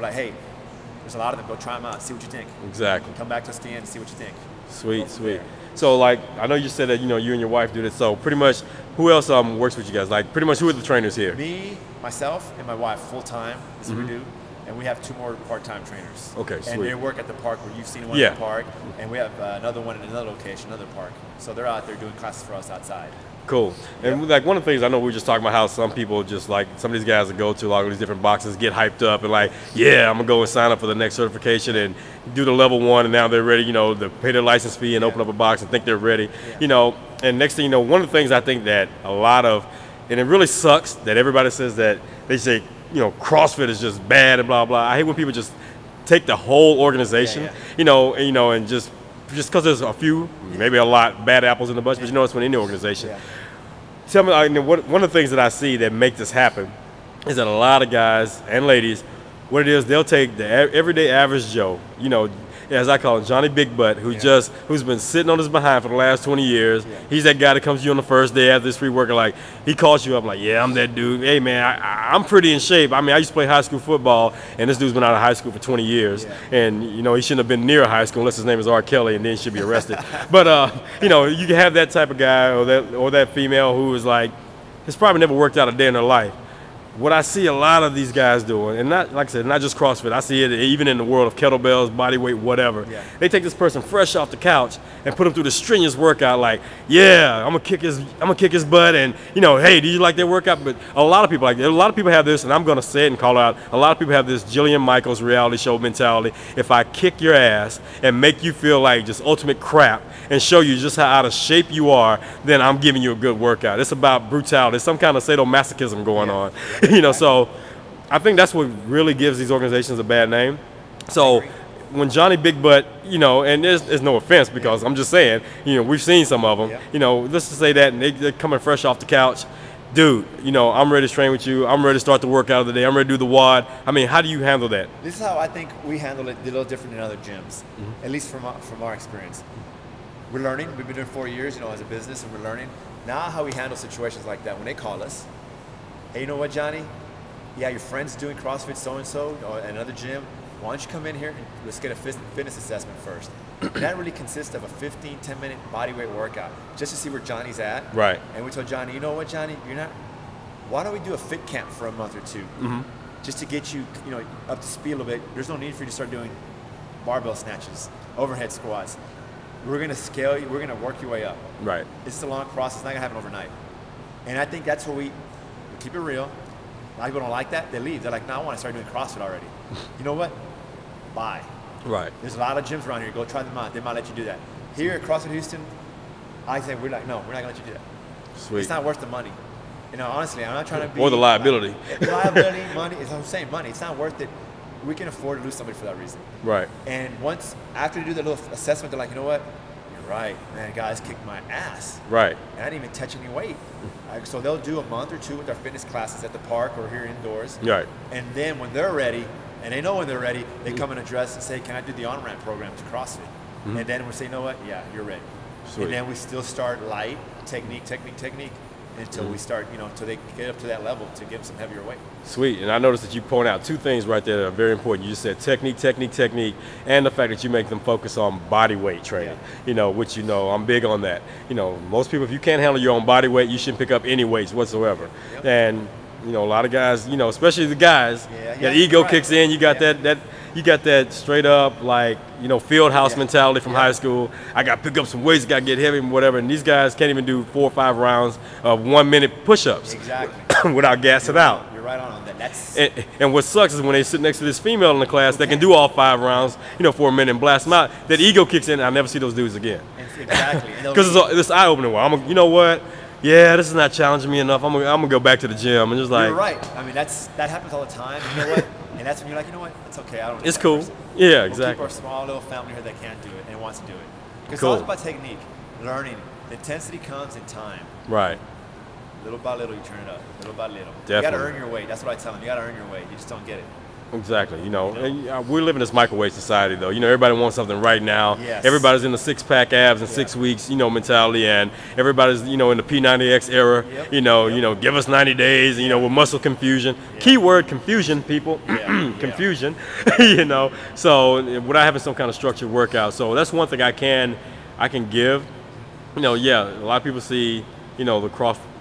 We're like, hey, there's a lot of them. Go try them out. See what you think. Exactly. Come back to us again and see what you think. Sweet, sweet. So like, I know you said that, you know, you and your wife do this. So pretty much, who else works with you guys? Like, pretty much, who are the trainers here? Me, myself, and my wife, full time. This is what we do. And we have 2 more part-time trainers. Okay, sweet. And they work at the park where you've seen one in the park, and we have another one in another location, another park. So they're out there doing classes for us outside. Cool. And like one of the things I know, we were just talking about how some people just like, some of these guys that go to a lot of these different boxes get hyped up and like, yeah, I'm gonna go and sign up for the next certification and do the level 1, and now they're ready, you know, to pay their license fee and open up a box and think they're ready, you know. And next thing you know, one of the things I think that a lot of, and it really sucks that everybody says that, they say, you know, CrossFit is just bad and blah blah. I hate when people just take the whole organization, you know, and just because there's a few, maybe a lot bad apples in the bunch, but you know it's when any organization. Tell me, one of the things that I see that make this happen is that a lot of guys and ladies, what it is, they'll take the everyday average Joe, you know, as I call him, Johnny Big Butt, who's been sitting on his behind for the last 20 years. He's that guy that comes to you on the first day after this free workout, like, he calls you up like, yeah, I'm that dude. Hey, man, I'm pretty in shape. I mean, I used to play high school football, and this dude's been out of high school for 20 years. And, you know, he shouldn't have been near high school unless his name is R. Kelly, and then he should be arrested. But, you know, you can have that type of guy or that female who is like, it's probably never worked out a day in their life. What I see a lot of these guys doing, and not, like I said, not just CrossFit, I see it even in the world of kettlebells, bodyweight, whatever. They take this person fresh off the couch and put him through the strenuous workout like, yeah, I'm gonna kick his butt, and, you know, hey, do you like that workout? But a lot of people have this, and I'm gonna say it and call it out, a lot of people have this Jillian Michaels reality show mentality. If I kick your ass and make you feel like just ultimate crap and show you just how out of shape you are, then I'm giving you a good workout. It's about brutality. There's some kind of sadomasochism going on. You know, so I think that's what really gives these organizations a bad name. So when Johnny Big Butt, you know, and there's no offense because I'm just saying, you know, we've seen some of them, you know, let's just say that, and they're coming fresh off the couch. Dude, you know, I'm ready to train with you. I'm ready to start the workout of the day. I'm ready to do the WOD. I mean, how do you handle that? This is how I think we handle it a little different than other gyms, at least from our experience. We're learning. We've been doing 4 years, you know, as a business, and we're learning. Now how we handle situations like that, when they call us, hey, you know what, Johnny? Yeah, your friend's doing CrossFit so-and-so or another gym. Why don't you come in here and let's get a fitness assessment first. And that really consists of a 15, 10-minute bodyweight workout just to see where Johnny's at. Right. And we told Johnny, you know what, Johnny? Why don't we do a fit camp for a month or 2? Just to get you, you know, up to speed a little bit. There's no need for you to start doing barbell snatches, overhead squats. We're going to scale you. We're going to work your way up. Right. It's a long process. It's not going to happen overnight. And I think that's what we keep it real. A lot of people don't like that. They leave. They're like, no, I want to start doing CrossFit already. You know what? Bye. Right. There's a lot of gyms around here. Go try them out. They might let you do that. Here at CrossFit Houston, I say, we're like, no, we're not going to let you do that. Sweet. It's not worth the money. You know, honestly, I'm not trying to be. Or the liability. Liability, money. It's I'm saying money. It's not worth it. We can afford to lose somebody for that reason. Right. And once, after you do the little assessment, they're like, you know what? You're right. Man, guys kicked my ass. Right. And I didn't even touch any weight. So they'll do a month or 2 with our fitness classes at the park or here indoors. Right. And then when they're ready, and they know when they're ready, they come and address and say, can I do the on-ramp program to CrossFit? And then we'll say, you know what? Yeah, you're ready. Sweet. And then we still start light, technique, until we start, you know, until they get up to that level to give them some heavier weight. Sweet. And I noticed that you point out 2 things right there that are very important. You just said technique, and the fact that you make them focus on body weight training, you know, which, you know, I'm big on that. You know, most people, if you can't handle your own body weight, you shouldn't pick up any weights whatsoever. And, you know, a lot of guys, you know, especially the guys, that ego kicks in. You got you got that straight up, like, you know, field house mentality from high school. I got to pick up some weights, got to get heavy and whatever. And these guys can't even do 4 or 5 rounds of 1-minute push-ups without gassing out. You're right on that. And what sucks is when they sit next to this female in the class that can do all 5 rounds, you know, for a minute and blast them out, that ego kicks in and I'll never see those dudes again. Exactly. Because it's eye-opening. You know what? Yeah, this is not challenging me enough. I'm gonna go back to the gym and just like. You're right. I mean, that happens all the time. You know what? And that's when you're like, you know what? It's okay. I don't. It's cool. Yeah, exactly. We'll keep our small little family here that can't do it and wants to do it. Because it's all about technique, learning. The intensity comes in time. Right. Little by little, you turn it up. Little by little. Definitely. You got to earn your weight. That's what I tell them. You got to earn your weight. You just don't get it. Exactly. And, we live in this microwave society, though. Everybody wants something right now. Yes. Everybody's in the six-pack abs in 6 weeks, mentality, and everybody's, in the P90X era. Yep. Give us 90 days. With muscle confusion. Yeah. Keyword confusion, people. Confusion. So without having some kind of structured workout. So that's one thing I can give. A lot of people see, the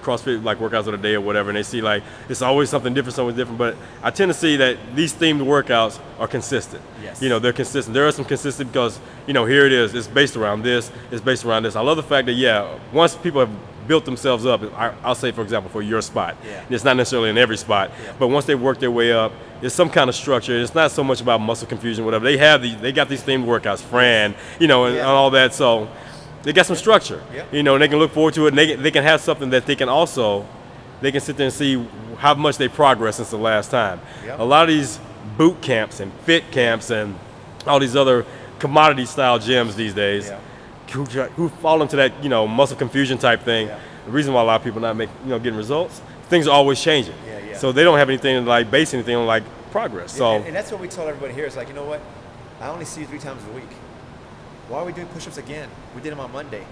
CrossFit like workouts of the day or whatever, and they see like it's always something different. But I tend to see that these themed workouts are consistent. Yes. They're consistent. There are some consistent because here it is. It's based around this. It's based around this. I love the fact that once people have built themselves up, I'll say for example for your spot. Yeah. It's not necessarily in every spot, but once they work their way up, it's some kind of structure. It's not so much about muscle confusion, whatever. They got these themed workouts, Fran, and all that. So. They got some structure, and they can look forward to it, and they can have something that they can sit there and see how much they progress since the last time. Yep. A lot of these boot camps and fit camps and all these other commodity style gyms these days who fall into that, muscle confusion type thing. Yeah. The reason why a lot of people not getting results, things are always changing. Yeah. So they don't have anything to like base anything on like progress. So and that's what we told everybody here is like, you know what? I only see you 3 times a week. Why are we doing push-ups again? We did them on Monday.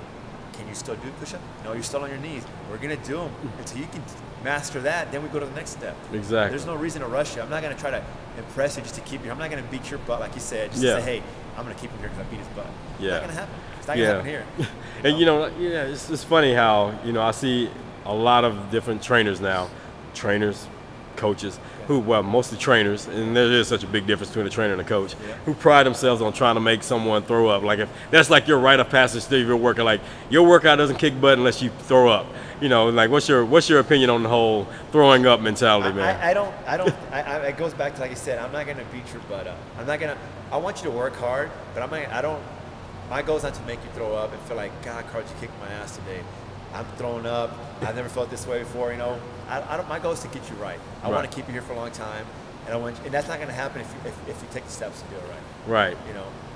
Can you still do push-up? No, you're still on your knees. We're gonna do them until you can master that. Then we go to the next step. Exactly. There's no reason to rush you. I'm not gonna try to impress you just to keep you. I'm not gonna beat your butt like you said. Just to say, hey, I'm gonna keep him here because I beat his butt. It's not gonna happen. It's not gonna happen here. And it's funny how I see a lot of different trainers now, coaches. Mostly trainers, and there is such a big difference between a trainer and a coach, who pride themselves on trying to make someone throw up. Like if that's like your rite of passage through your workout, like your workout doesn't kick butt unless you throw up. Like what's your opinion on the whole throwing up mentality, man? It goes back to like you said. I'm not gonna beat your butt up. I want you to work hard, but my goal is not to make you throw up and feel like, God, Carlos, you kicked my ass today. I'm throwing up. I've never felt this way before. My goal is to get you right. I want to keep you here for a long time, and that's not going to happen if you take the steps to do it right. Right.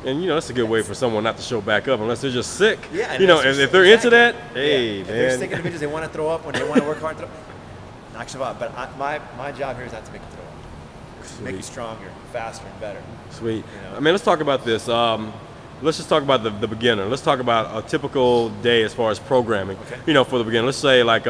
And that's a good way for someone not to show back up unless they're just sick. Yeah. If they're into that, hey, if man. they're sick individuals, they want to throw up when they want to work hard. Knock yourself out. But my job here is not to make you throw up. It's to make you stronger, faster, and better. Sweet. Let's talk about this. Let's just talk about the beginner. Let's talk about a typical day as far as programming. Okay. For the beginner. Let's say like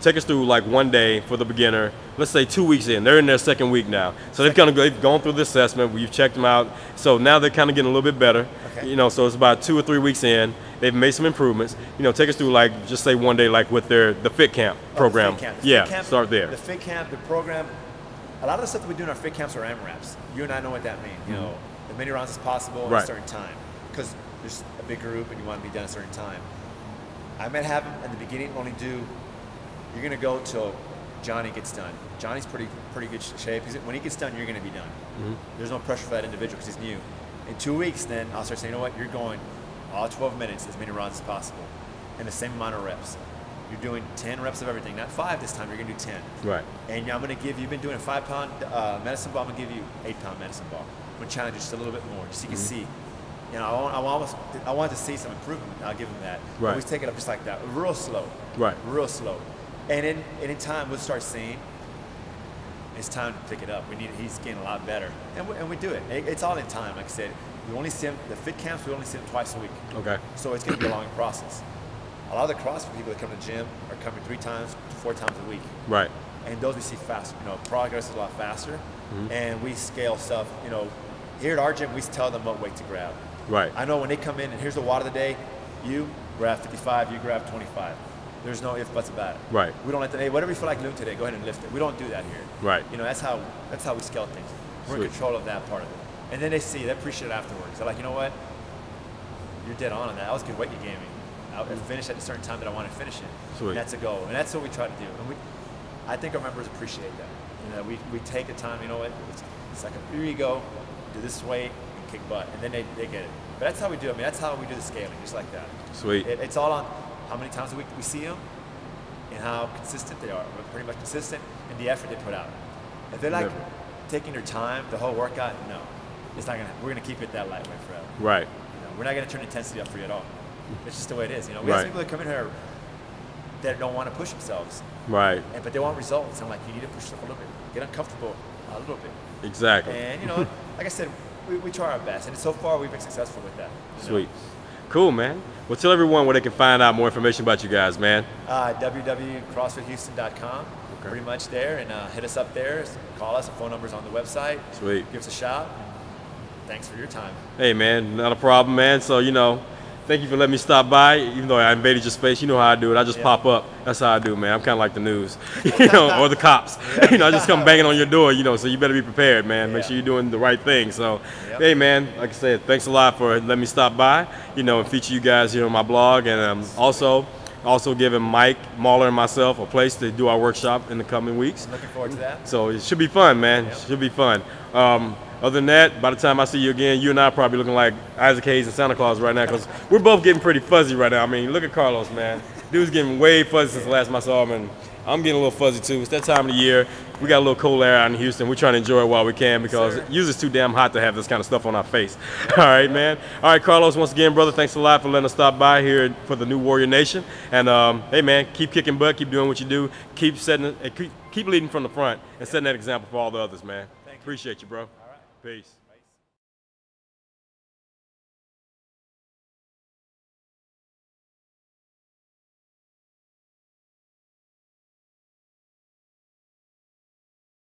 take us through like one day for the beginner. Let's say 2 weeks in. They're in their second week now. So they've gone through the assessment. We've checked them out. So now they're kind of getting a little bit better. Okay. So it's about 2 or 3 weeks in. They've made some improvements. Take us through like just say one day like with the fit camp program. The fit camp. Start there. The fit camp, the program. A lot of the stuff that we do in our fit camps are AMRAPs. You and I know what that means. As many rounds as possible at a certain time, because there's a big group and you want to be done at a certain time. I might have them in the beginning only do. You're gonna go till Johnny gets done. Johnny's pretty good shape. When he gets done, you're gonna be done. Mm-hmm. There's no pressure for that individual because he's new. In 2 weeks, then I'll start saying, you know what, you're going all 12 minutes, as many rounds as possible, and the same amount of reps. You're doing 10 reps of everything, not 5 this time. You're gonna do 10. Right. And I'm gonna give you. You've been doing a 5-pound medicine ball. I'm gonna give you 8-pound medicine ball. I'm gonna challenge you just a little bit more, just so you can see. I want to see some improvement. I'll give him that. Right. We take it up just like that, real slow. Right. Real slow. And in time, we'll start seeing it's time to pick it up. He's getting a lot better, and we do it. It's all in time. Like I said, we only see him. The fit camps, we only see him twice a week. Okay. So it's going to be a long process. A lot of the CrossFit people that come to the gym are coming 3 times, 4 times a week. Right. And those we see faster. Progress is a lot faster, and we scale stuff. Here at our gym, we tell them what weight to grab. Right. I know when they come in and here's the watt of the day, you grab 55, you grab 25. There's no ifs, buts about it. Right. We don't let them, hey, whatever you feel like doing today, go ahead and lift it. We don't do that here. Right. That's how we scale things. We're in control of that part of it. And then they appreciate it afterwards. They're like, you know what? You're dead on that. That was good weight you gave me. I finished at a certain time that I want to finish it. Sweet. And that's a goal. And that's what we try to do. And I think our members appreciate that. We take the time, you know what? It's like here you go, do this weight and kick butt. And then they get it. But that's how we do it. That's how we do the scaling, just like that. Sweet. It's all on how many times a week we see them and how consistent they are. We're pretty much consistent in the effort they put out. If they're like taking their time, the whole workout, no. It's not gonna. We're gonna keep it that lightweight forever. Right. We're not gonna turn intensity up for you at all. It's just the way it is. We have Right. some people that come in here that don't want to push themselves. Right. But they want results. I'm like, you need to push yourself a little bit, get uncomfortable a little bit. Exactly. And like I said, we try our best, and so far we've been successful with that. Sweet. Cool, man. Well, tell everyone where they can find out more information about you guys, man. www.crossfithouston.com. Pretty much there, and hit us up there. Call us. The phone number's on the website. Sweet. Give us a shout. Thanks for your time. Hey, man, not a problem, man. So, thank you for letting me stop by. Even though I invaded your space, you know how I do it. I just pop up. That's how I do, man. I'm kind of like the news, or the cops. I just come banging on your door, so you better be prepared, man. Make sure you're doing the right thing. So, hey, man, like I said, thanks a lot for letting me stop by, and feature you guys here on my blog. And also giving Mike Mahler and myself a place to do our workshop in the coming weeks. I'm looking forward to that. So it should be fun, man. Yep. Should be fun. Other than that, by the time I see you again, you and I are probably looking like Isaac Hayes and Santa Claus right now, because we're both getting pretty fuzzy right now. I mean, look at Carlos, man. Dude's getting way fuzzy since the last time I saw him, and I'm getting a little fuzzy too. It's that time of the year. We got a little cold air out in Houston. We're trying to enjoy it while we can, because usually it's too damn hot to have this kind of stuff on our face. All right, man. All right, Carlos, once again, brother, thanks a lot for letting us stop by here for the New Warrior Nation. And hey, man, keep kicking butt, keep doing what you do, keep leading from the front and setting that example for all the others, man. Appreciate you, bro. All right. Peace.